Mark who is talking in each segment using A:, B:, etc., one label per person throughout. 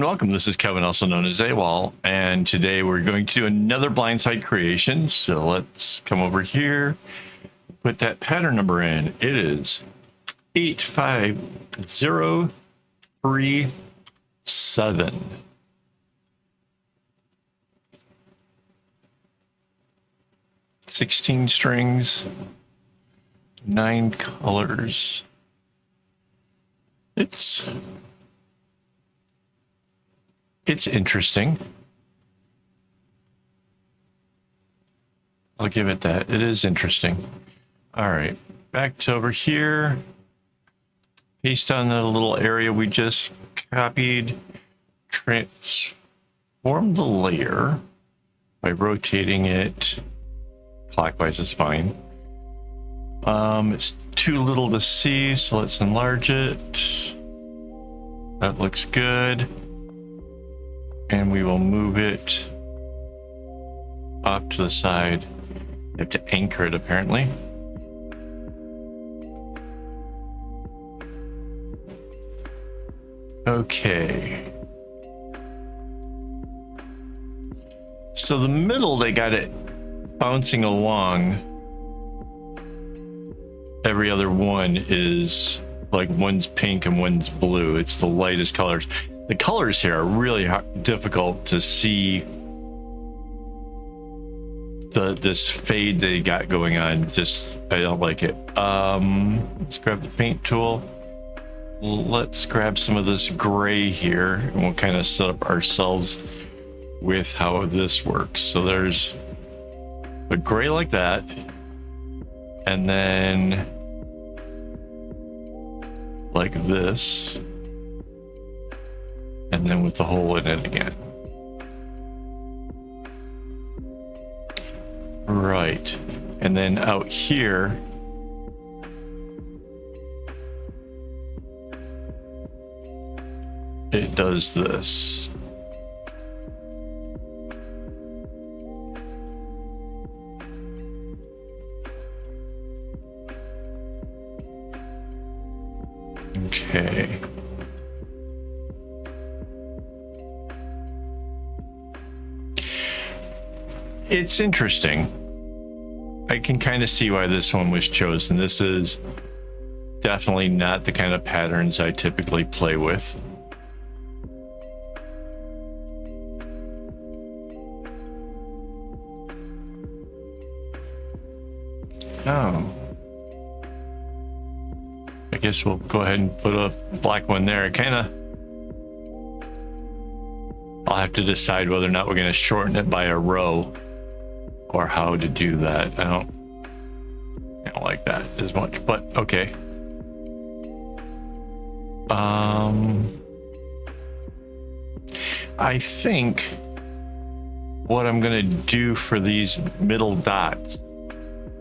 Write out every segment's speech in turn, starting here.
A: and welcome. This is Kevin, also known as AKAAWOL, and today we're going to do another blindside creation. So let's come over here, put that pattern number in. It is 85037. "16 strings, 9 colors. It's interesting. I'll give it that. It is interesting. All right, back to over here. Paste on the little area we just copied. Transform the layer by rotating it clockwise is fine. It's too little to see, so let's enlarge it. That looks good. And we will move it off to the side. You have to anchor it, apparently. Okay. So the middle, they got it bouncing along. Every other one is like one's pink and one's blue. It's the lightest colors. The colors here are really difficult to see. This fade they got going on, I don't like it. Let's grab the paint tool. Let's grab some of this gray here, and we'll kind of set up ourselves with how this works. So there's a gray like that, and then like this, and then with the hole in it again. Right, and then out here, it does this. Okay. It's interesting. I can kind of see why this one was chosen. This is definitely not the kind of patterns I typically play with. Oh. I guess we'll go ahead and put a black one there. I'll have to decide whether or not we're going to shorten it by a row or how to do that. I don't like that as much, but okay. I think what I'm going to do for these middle dots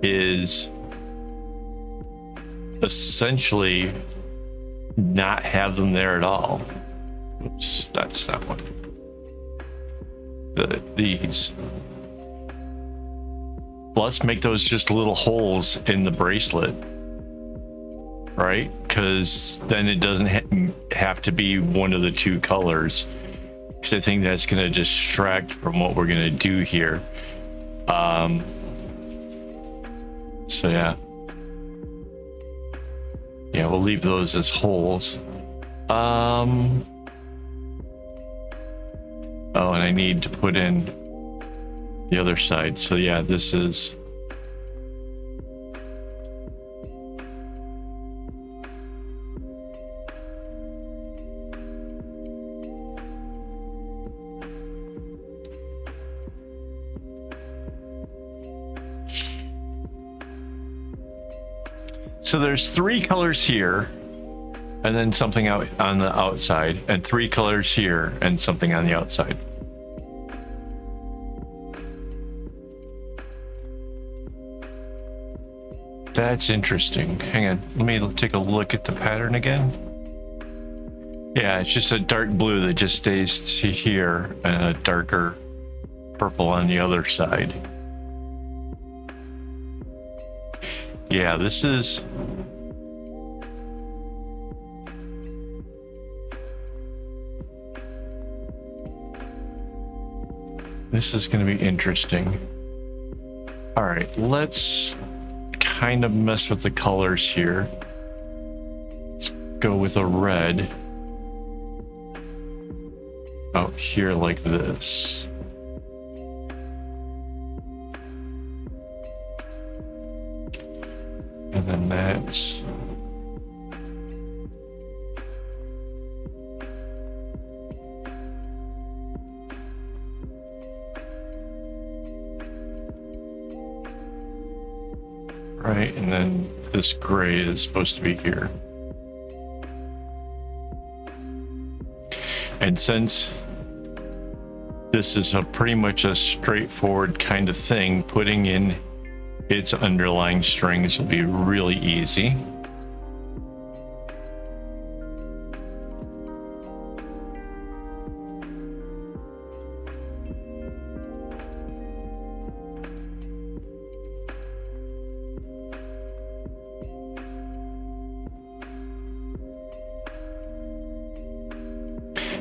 A: is essentially not have them there at all. Oops, that's that one. These. Let's make those just little holes in the bracelet, right? Because then it doesn't have to be one of the two colors. Because I think that's going to distract from what we're going to do here. So yeah. Yeah, we'll leave those as holes. Oh, and I need to put in the other side. So yeah, this is... So there's 3 colors here, and then something out on the outside, and 3 colors here and something on the outside. That's interesting. Hang on, let me take a look at the pattern again. Yeah, it's just a dark blue that just stays to here and a darker purple on the other side. Yeah, this is... This is going to be interesting. All right, let's kind of mess with the colors here. Let's go with a red out here like this. And then that's right, and then this gray is supposed to be here. And since this is pretty much a straightforward kind of thing, putting in its underlying strings will be really easy.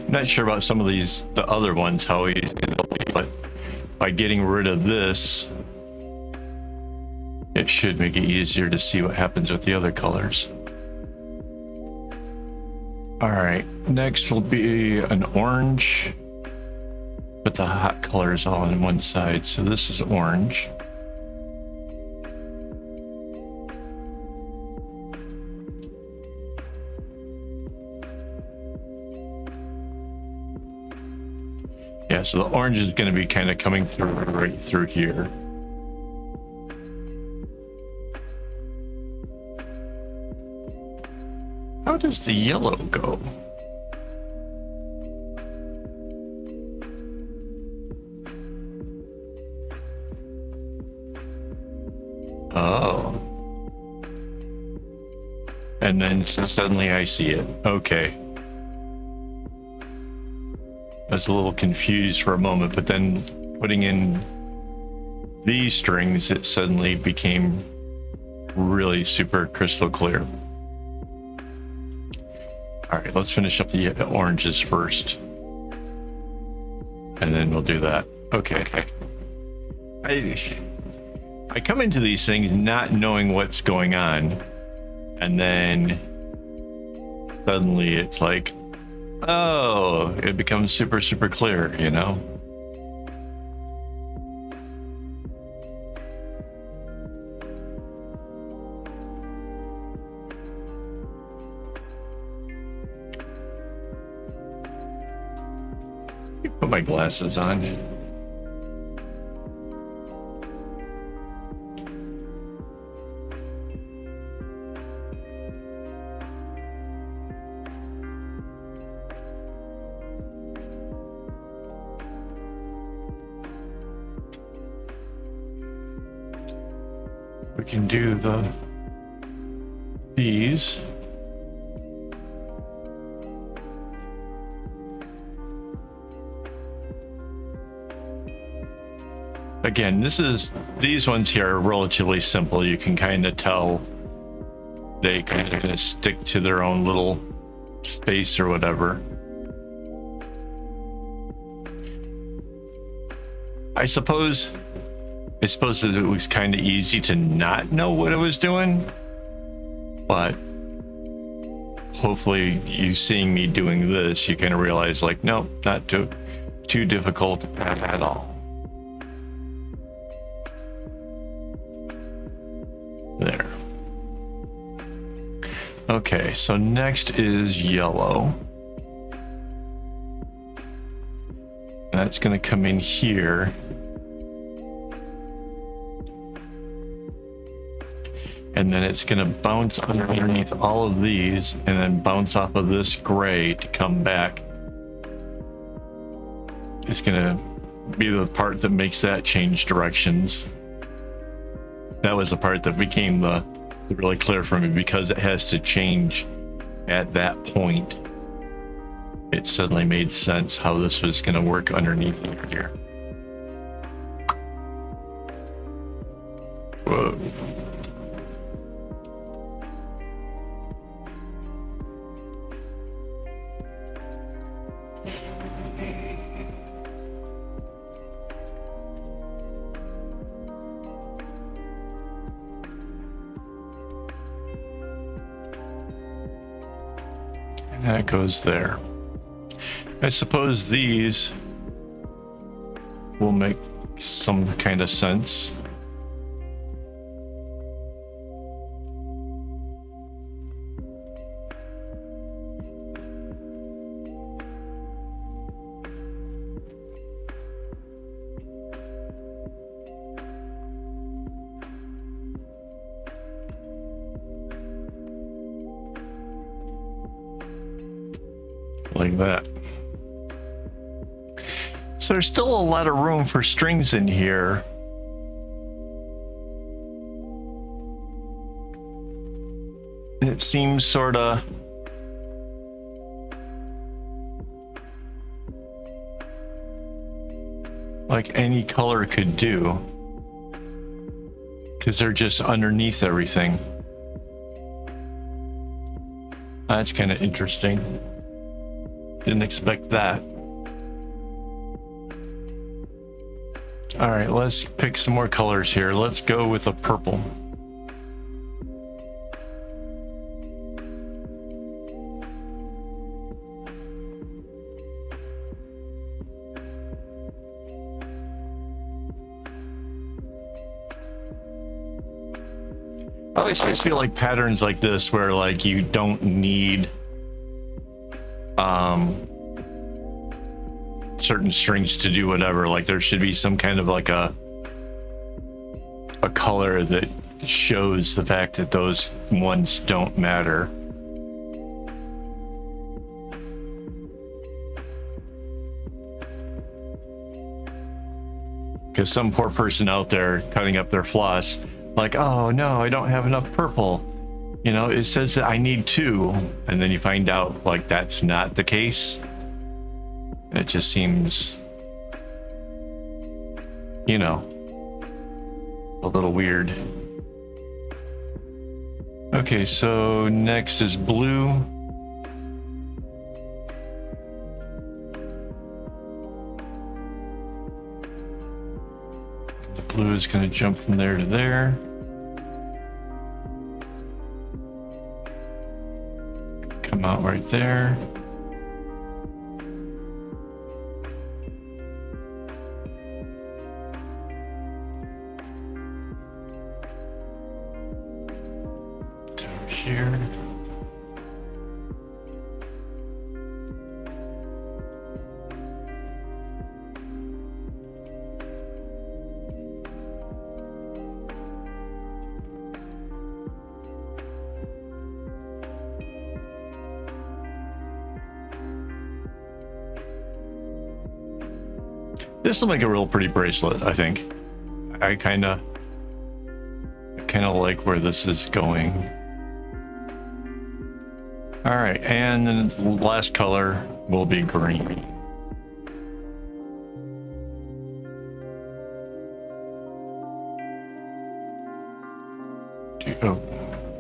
A: I'm not sure about some of these, the other ones, how easy they'll be, but by getting rid of this, it should make it easier to see what happens with the other colors. All right, next will be an orange, but the hot color is all on one side. So this is orange. Yeah, so the orange is going to be kind of coming through right through here. How does the yellow go? Oh. And then suddenly I see it. Okay. I was a little confused for a moment, but then putting in these strings, it suddenly became really super crystal clear. All right, let's finish up the oranges first. And then we'll do that. Okay. I come into these things not knowing what's going on. And then suddenly it's like, oh, it becomes super, super clear, you know? Put my glasses on. We can do these. Again, these ones here are relatively simple. You can kind of tell they kind of stick to their own little space or whatever. I suppose that it was kind of easy to not know what I was doing, but hopefully you seeing me doing this, you kind of realize like, nope, not too difficult at all. There. Okay, so next is yellow. That's going to come in here. And then it's going to bounce underneath all of these and then bounce off of this gray to come back. It's going to be the part that makes that change directions. That was the part that became really clear for me, because it has to change at that point. It suddenly made sense how this was going to work underneath here. Whoa. That goes there. I suppose these will make some kind of sense. Like that. So there's still a lot of room for strings in here. It seems sort of like any color could do, because they're just underneath everything. That's kind of interesting. Didn't expect that. All right, let's pick some more colors here. Let's go with a purple. I always feel like patterns like this where like you don't need certain strings to do whatever. Like there should be some kind of like a color that shows the fact that those ones don't matter. Because some poor person out there cutting up their floss, like, oh no, I don't have enough purple. You know, it says that I need 2, and then you find out like that's not the case. It just seems, you know, a little weird. Okay, so next is blue. The blue is going to jump from there to there. Come out right there. Here. This will make a real pretty bracelet, I think. I kind of like where this is going. All right, and then the last color will be green. Oh,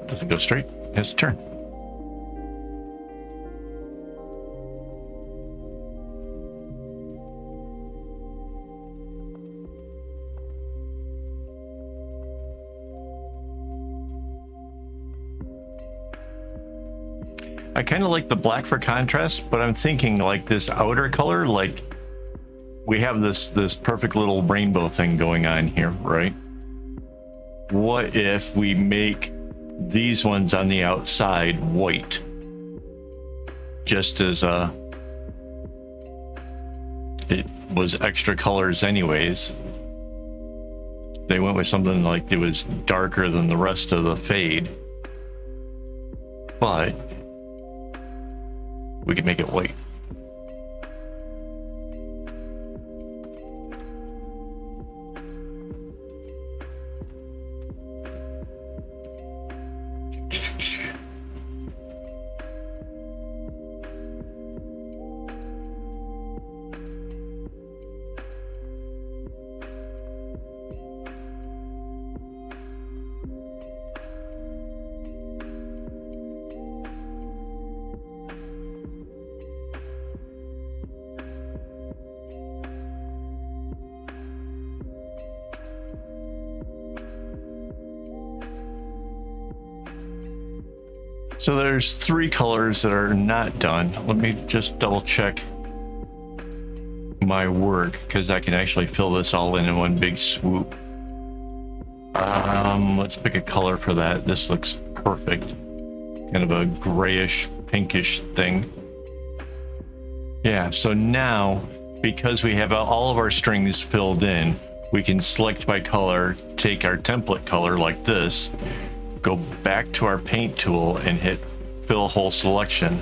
A: does it go straight? It has to turn. I kind of like the black for contrast, but I'm thinking like this outer color, like we have this perfect little rainbow thing going on here, right? What if we make these ones on the outside white? Just as it was extra colors anyways. They went with something like it was darker than the rest of the fade, but we could make it white. So there's 3 colors that are not done. Let me just double check my work, because I can actually fill this all in one big swoop. Let's pick a color for that. This looks perfect. Kind of a grayish, pinkish thing. Yeah, so now, because we have all of our strings filled in, we can select by color, take our template color like this, go back to our paint tool and hit fill whole selection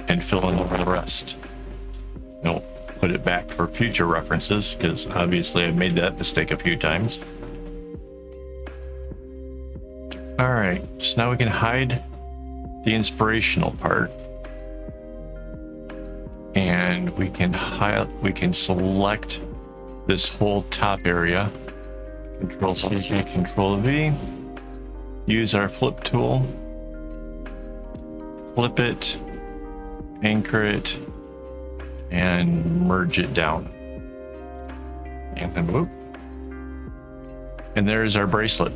A: and fill in over the rest. Nope. Put it back for future references, because obviously I've made that mistake a few times. All right, so now we can hide the inspirational part, and we can select this whole top area. Control C, Control V. Use our flip tool. Flip it, anchor it, and merge it down. And then whoop. And there's our bracelet.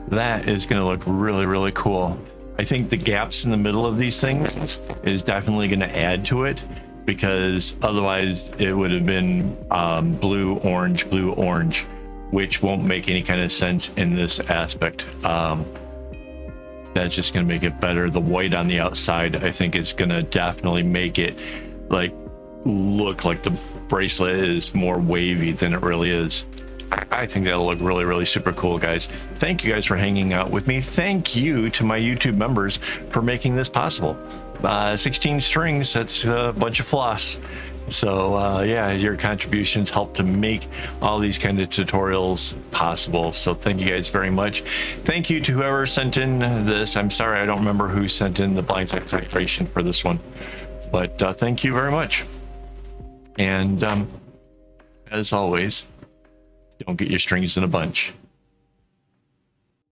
A: That is going to look really, really cool. I think the gaps in the middle of these things is definitely going to add to it, because otherwise it would have been blue, orange, which won't make any kind of sense in this aspect. That's just going to make it better. The white on the outside, I think, is going to definitely make it like look like the bracelet is more wavy than it really is. I think that'll look really, really super cool, guys. Thank you guys for hanging out with me. Thank you to my YouTube members for making this possible. 16 strings, that's a bunch of floss. So yeah, your contributions help to make all these kind of tutorials possible. So thank you guys very much. Thank you to whoever sent in this. I'm sorry, I don't remember who sent in the Blindsided Creation for this one, but thank you very much. And as always, don't get your strings in a bunch.